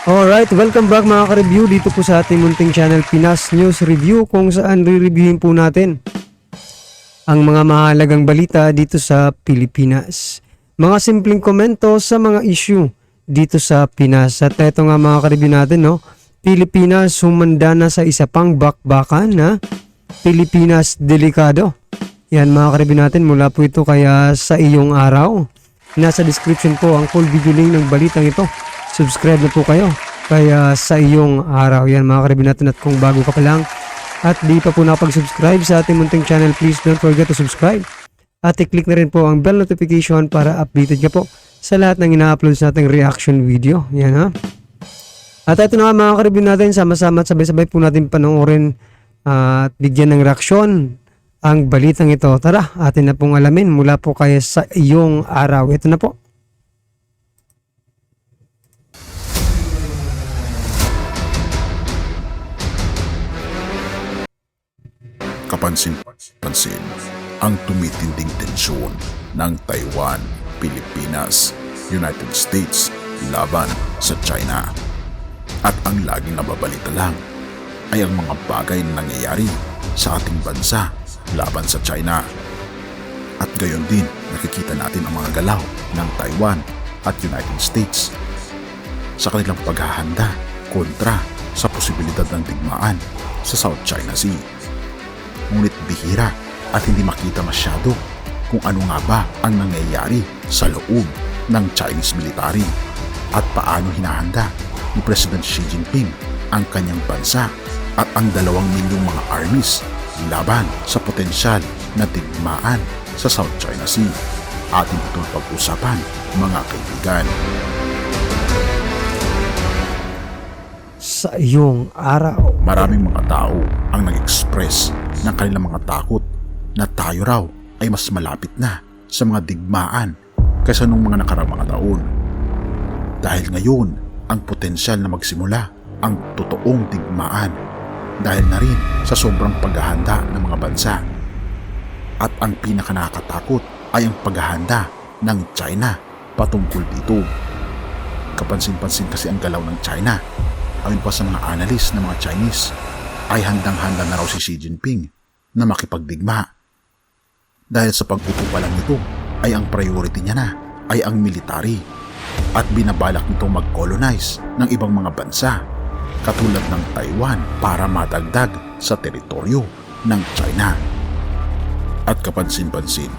Alright, welcome back mga ka-review dito po sa ating munting channel Pinas News Review, kung saan re-reviewin po natin ang mga mahalagang balita dito sa Pilipinas. Mga simpleng komento sa mga issue dito sa Pinas. At ito nga mga ka-review natin, no? Pilipinas humanda na sa isa pang bakbakan na Pilipinas delikado. Yan mga ka-review natin, mula po ito kaya sa iyong araw. Nasa description po ang full video link ng balitang ito. Subscribe na po kayo kaya sa iyong araw. Yan mga ka-review natin, at kung bago ka pa lang at di pa po nakapag-subscribe sa ating munting channel, please don't forget to subscribe. At i-click na rin po ang bell notification para updated ka po sa lahat ng ina-upload nating reaction video. Yan ha. At ito na mga ka-review natin, sama-sama at sabay-sabay po natin panoorin at bigyan ng reaksyon ang balitang ito. Tara, atin na pong alamin mula po kaya sa iyong araw. Ito na po. Kapansin-pansin ang tumitinding tensyon ng Taiwan, Pilipinas, United States laban sa China. At ang laging nababalita lang ay ang mga bagay na nangyayari sa ating bansa laban sa China. At gayon din nakikita natin ang mga galaw ng Taiwan at United States sa kanilang paghahanda kontra sa posibilidad ng digmaan sa South China Sea. Ngunit bihira at hindi makita masyado kung ano nga ba ang nangyayari sa loob ng Chinese military at paano hinahanda ni President Xi Jinping ang kanyang bansa at ang 2 milyong mga armies laban sa potensyal na digmaan sa South China Sea. Ating itong pag-usapan mga kaibigan. Sa iyong araw. Maraming mga tao ang nag-express ng kanilang mga takot na tayo raw ay mas malapit na sa mga digmaan kaysa nung mga nakaraang mga taon. Dahil ngayon ang potensyal na magsimula ang totoong digmaan dahil na rin sa sobrang paghahanda ng mga bansa. At ang pinakanakatakot ay ang paghahanda ng China patungkol dito. Kapansin-pansin kasi ang galaw ng China. Ayon pa sa mga analyst ng mga Chinese, ay handang-handa na raw si Xi Jinping na makipagdigma. Dahil sa pag-upo pa lang nito ay ang priority niya na ay ang military at binabalak nitong mag-colonize ng ibang mga bansa katulad ng Taiwan para madagdag sa teritoryo ng China. At kapansin-pansin,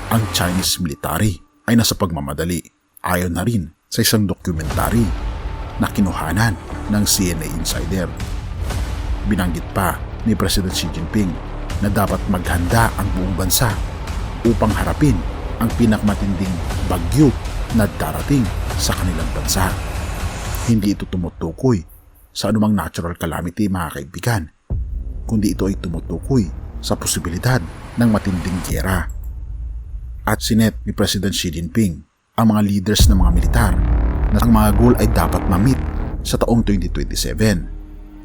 ang Chinese military ay nasa pagmamadali ayon na rin sa isang dokumentary na kinuhanan ng CNA Insider. Binanggit pa ni President Xi Jinping na dapat maghanda ang buong bansa upang harapin ang pinakamatinding bagyo na darating sa kanilang bansa. Hindi ito tumutukoy sa anumang natural calamity mga kaibigan, kundi ito ay tumutukoy sa posibilidad ng matinding giyera. At sinet ni President Xi Jinping ang mga leaders ng mga militar na ang mga goal ay dapat ma-meet sa taong 2027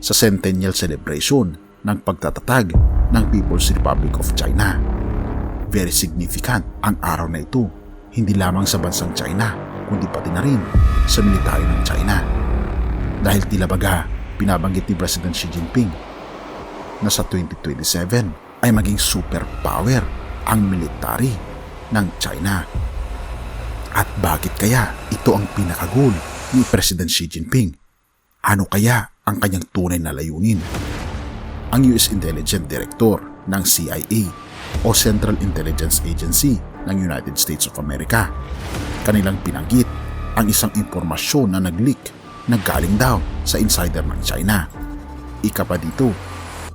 sa centennial celebration ng pagtatatag ng People's Republic of China. Very significant ang araw na ito, hindi lamang sa bansang China, kundi pati na rin sa militaryo ng China. Dahil tila baga, pinabanggit ni President Xi Jinping na sa 2027 ay maging superpower ang military ng China. At bakit kaya ito ang pinaka-goal ni President Xi Jinping? Ano kaya ang kanyang tunay na layunin? Ang US Intelligence Director ng CIA o Central Intelligence Agency ng United States of America, kanilang pinanggit ang isang impormasyon na nag-leak na galing daw sa insider ng China. Ika pa dito,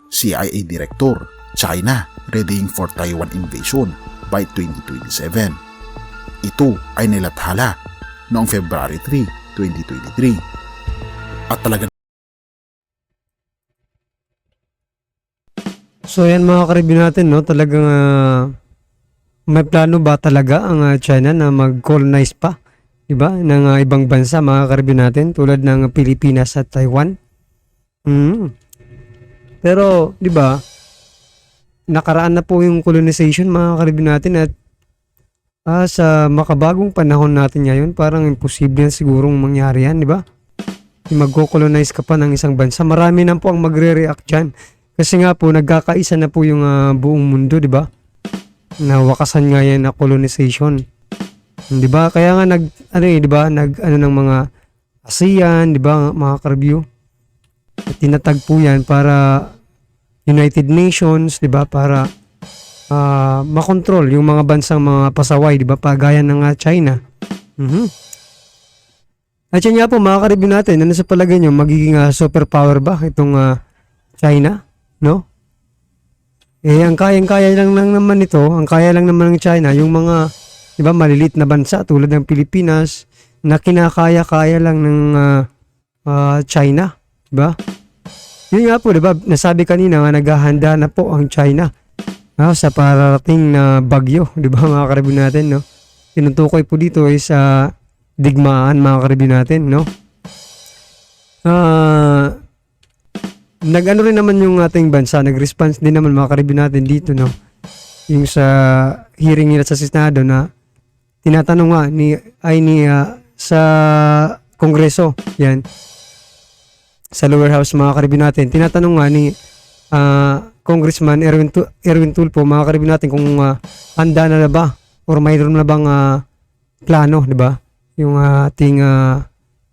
CIA Director, China readying for Taiwan invasion by 2027. Ito ay nilathala noong February 3, 2023. At talaga. So yan mga ka-review natin, no? Talagang may plano ba talaga ang China na mag-colonize pa, diba? Ng ibang bansa mga ka-review natin tulad ng Pilipinas at Taiwan. Pero, diba, nakaraan na po yung colonization mga ka-review natin at sa makabagong panahon natin ngayon, parang imposible na sigurong mangyari yan, di ba? yung magko-colonize ka pa ng isang bansa, marami na po ang magre-react dyan. Kasi nga po, nagkakaisa na po yung buong mundo, di ba? Nawakasan nga yan na colonization. Di ba? Kaya nga di ba? Ng mga ASEAN, di ba, mga ka-review? Tinatag po yan para United Nations, di ba? Para makontrol yung mga bansang mga pasaway, di ba? Pagaya ng China. At yan nga po, mga ka-review natin, ano sa palagay nyo, magiging superpower ba itong China? No? Ang kaya lang naman nito, ang kaya lang naman ng China, yung mga, di ba, malilit na bansa tulad ng Pilipinas, na kinakaya-kaya lang ng China, di ba? Yun nga po, di ba, nasabi kanina nga naghahanda na po ang China sa parating na bagyo, di ba, mga ka-review natin, no? Tinutukoy po dito ay sa digmaan, mga ka-review natin, no? Nag-ano rin naman yung ating bansa, nag-response din naman, mga ka-review natin dito, no? Yung sa hearing nila sa Senado na tinatanong nga sa Kongreso, yan, sa lower house, mga ka-review natin, tinatanong nga ni Congressman Erwin Tulfo, mga ka-review natin, kung handa na ba or mayroon na bang plano, di ba? Yung ating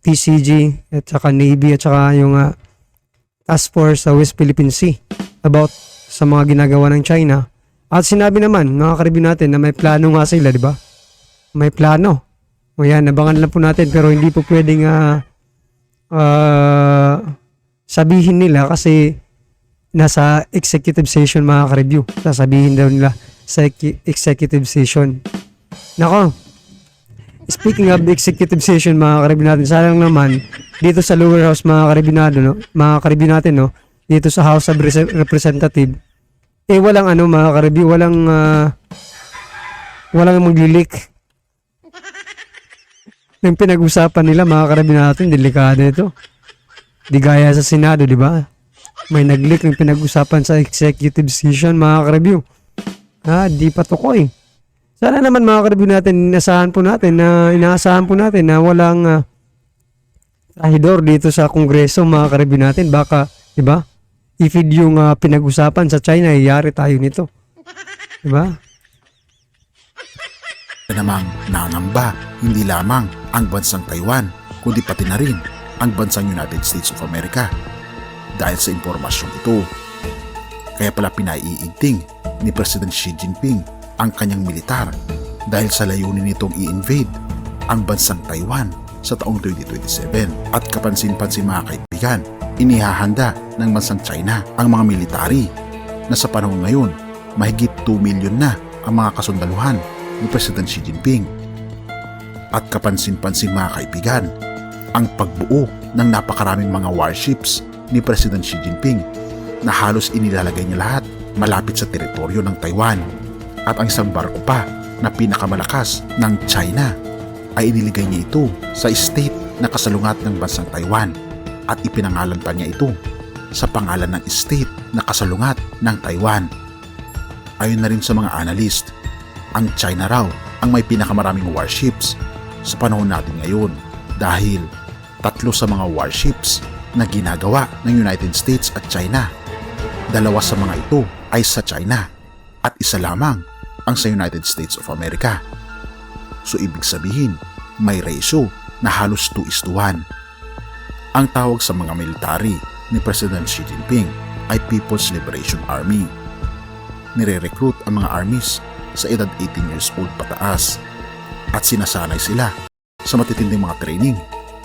PCG at saka Navy at saka yung Task Force sa West Philippine Sea about sa mga ginagawa ng China. At sinabi naman, mga ka-review natin, na may plano nga sila, di ba? May plano. O yan, nabangan lang po natin, pero hindi po pwedeng sabihin nila kasi nasa executive session, mga ka-review. Sasabihin daw nila sa executive session. Nako, speaking of the executive session, mga ka-review natin, sayang naman dito sa lower house, mga ka-review natin, no, dito sa House of Representative, walang mga ka-review, walang magli-leak ng pinag-usapan nila, mga ka-review natin. Delikado ito. Di gaya sa Senado, di ba? May nag-leak ng pinag-usapan sa executive session, mga ka-review. Di pa tukoy. Sana naman, mga ka-review natin, inaasahan po natin na walang trahidor dito sa Kongreso, mga ka-review natin. Baka, di ba? If-feed yung pinag-usapan sa China, iyari tayo nito. Di ba? Namang nangamba hindi lamang ang bansang Taiwan, kundi pati na rin ang bansang United States of America. Dahil sa impormasyong ito, kaya pala pinaiigting ni President Xi Jinping ang kanyang militar dahil sa layunin nitong i-invade ang bansang Taiwan sa taong 2027. At kapansin-pansin, mga kaibigan, inihahanda ng bansang China ang mga military na sa panahon ngayon mahigit 2 million na ang mga kasundaluhan ni President Xi Jinping. At kapansin-pansin, mga kaibigan, ang pagbuo ng napakaraming mga warships ni President Xi Jinping na halos inilalagay niya lahat malapit sa teritoryo ng Taiwan. At ang isang barko pa na pinakamalakas ng China ay iniligay niya ito sa state na kasalungat ng bansang Taiwan at ipinangalan pa niya ito sa pangalan ng state na kasalungat ng Taiwan. Ayon na rin sa mga analyst, ang China raw ang may pinakamaraming warships sa panahon natin ngayon dahil 3 sa mga warships na ginagawa ng United States at China. 2 sa mga ito ay sa China at 1 lamang ang sa United States of America. So ibig sabihin, may ratio na halos 2:1. Ang tawag sa mga military ni President Xi Jinping ay People's Liberation Army. Nire-recruit ang mga armies sa edad 18 years old pataas at sinasanay sila sa matitinding mga training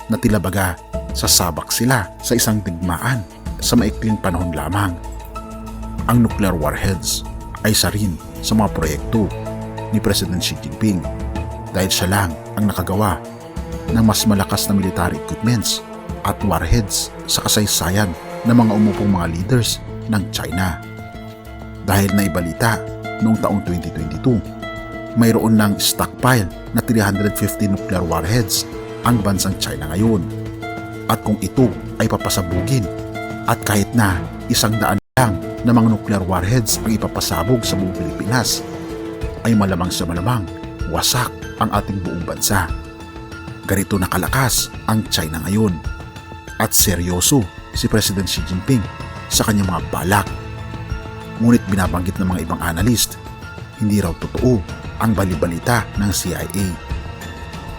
na tila baga sasabak sila sa isang digmaan sa maikling panahon lamang. Ang nuclear warheads ay isa rin sa mga proyekto ni President Xi Jinping dahil siya lang ang nakagawa ng mas malakas na military equipments at warheads sa kasaysayan ng mga umupong mga leaders ng China. Dahil naibalita noong taong 2022, mayroon ng stockpile na 350 nuclear warheads ang bansang China ngayon. At kung ito ay papasabugin at kahit na 100 lang na mga nuclear warheads ang ipapasabog sa buong Pilipinas, ay malamang sa malamang wasak ang ating buong bansa. Ganito nakalakas ang China ngayon. at seryoso si President Xi Jinping sa kanyang mga balak. Ngunit binabanggit ng mga ibang analyst, hindi raw totoo ang balibalita ng CIA.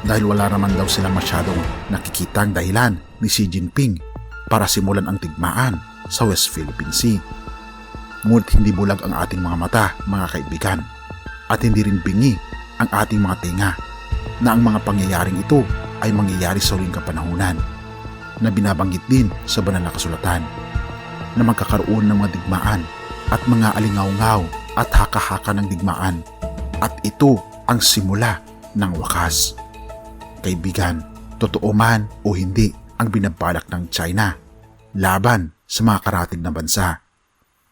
Dahil wala naman daw silang masyadong nakikitang dahilan ni Xi Jinping para simulan ang digmaan sa West Philippine Sea. Ngunit hindi bulag ang ating mga mata, mga kaibigan, at hindi rin bingi ang ating mga tenga na ang mga pangyayaring ito ay mangyayari sa huling kapanahunan na binabanggit din sa banal na kasulatan na magkakaroon ng mga digmaan at mga alingaw-ngaw at haka-haka ng digmaan at ito ang simula ng wakas. Kaibigan, totoo man o hindi ang binabalak ng China laban sa mga karatig na bansa,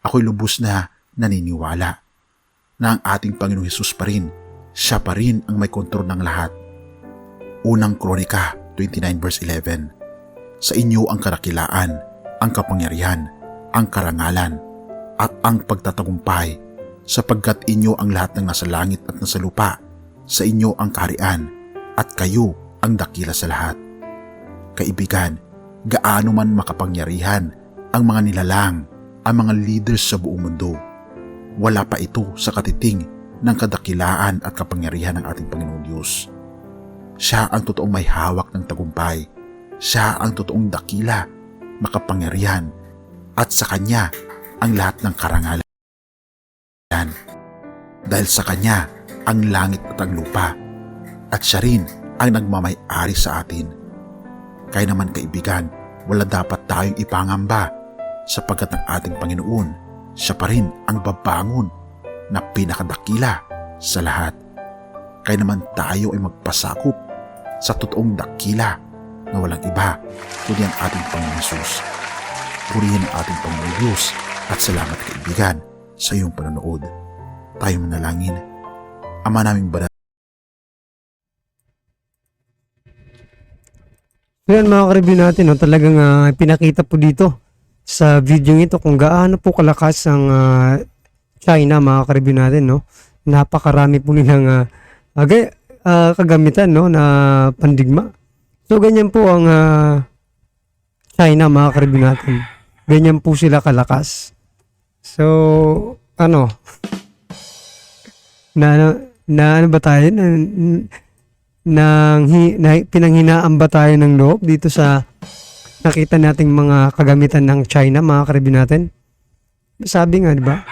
ako'y lubos na naniniwala na ang ating Panginoong Hesus pa rin, siya pa rin ang may kontrol ng lahat. Unang Kronika 29 verse 11. Sa inyo ang karakilaan, ang kapangyarihan, ang karangalan, at ang pagtatagumpay, sapagkat inyo ang lahat ng nasa langit at nasa lupa, sa inyo ang kaharian, at kayo ang dakila sa lahat. Kaibigan, gaano man makapangyarihan ang mga nilalang, ang mga leaders sa buong mundo, wala pa ito sa katiting ng kadakilaan at kapangyarihan ng ating Panginoon Diyos. Siya ang totoong may hawak ng tagumpay. Siya ang totoong dakila, makapangyarihan, at sa Kanya ang lahat ng karangalan. Dahil sa Kanya ang langit at ang lupa, at siya rin ang nagmamay-ari sa atin. Kaya naman kaibigan, wala dapat tayong ipangamba sapagkat ang ating Panginoon, siya pa rin ang babangon na pinakadakila sa lahat. Kaya naman tayo ay magpasakop sa totoong dakila na walang iba kundi ang ating Panginoon Hesus. Purihin ang ating Panginoon Diyos at salamat kaibigan sa iyong panonood. Tayo manalangin. Ama naming banal. So yan mga ka-review natin, no, talagang pinakita po dito sa video ito kung gaano po kalakas ang China, mga ka-review natin, no. Napakarami po nilang kagamitan, no, na pandigma. So ganyan po ang China, mga ka-review natin. Ganyan po sila kalakas. So ano ano ba tayo? Pinanghinaan ba tayo ng loob dito sa nakita nating mga kagamitan ng China, mga ka-review natin? Sabi nga, di ba?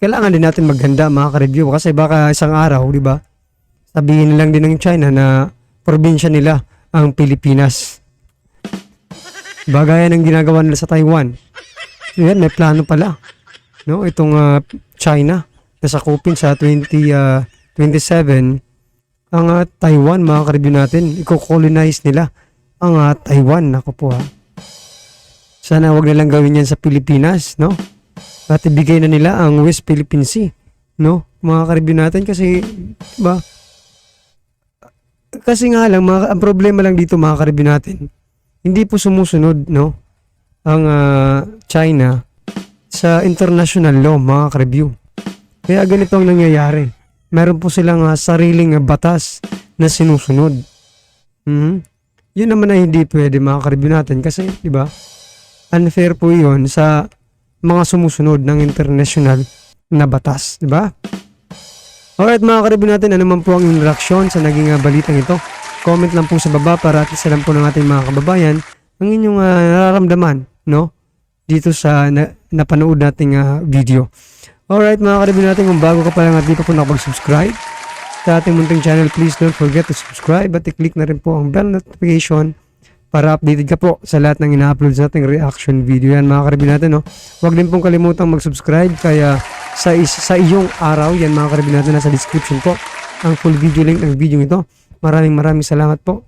Kailangan din natin maghanda, mga ka-review, kasi baka isang araw, di ba? Sabihin lang din ng China na probinsya nila ang Pilipinas. Bagayan ang ginagawa nila sa Taiwan. So yan, may plano pala. No, itong China nasakupin sa 2027 ang Taiwan, mga ka-review natin. I-colonize nila ang Taiwan. Ako po sana wag nilang gawin yan sa Pilipinas, no? At ibigay na nila ang West Philippine Sea, no? Mga ka-review natin kasi, diba? Kasi nga lang, ang problema lang dito, mga ka-review natin, hindi po sumusunod, no? Ang China sa international law, mga ka-review. Kaya ganito ang nangyayari. Meron po silang sariling batas na sinusunod. Yun naman ay hindi pwede, mga ka-review natin kasi, di ba? Unfair po yun sa mga sumusunod ng international na batas, di ba? Alright, mga ka-review natin, ano man po ang inyong reaksyon sa naging balitang ito? Comment lang po sa baba para at least alam po ng ating mga kababayan ang inyong nararamdaman, no? Dito sa napanood nating video. Alright, mga ka-review natin, kung bago ka pa lang at di pa po nakapag-subscribe sa ating munting channel, please don't forget to subscribe at i-click na rin po ang bell notification para updated ka po sa lahat ng ina-upload sa ating reaction video. Yan, mga ka-review natin, no? Huwag din pong kalimutang mag-subscribe kaya sa iyong araw, yan mga ka-review natin, nasa description po ang full video link ng video ito. Maraming salamat po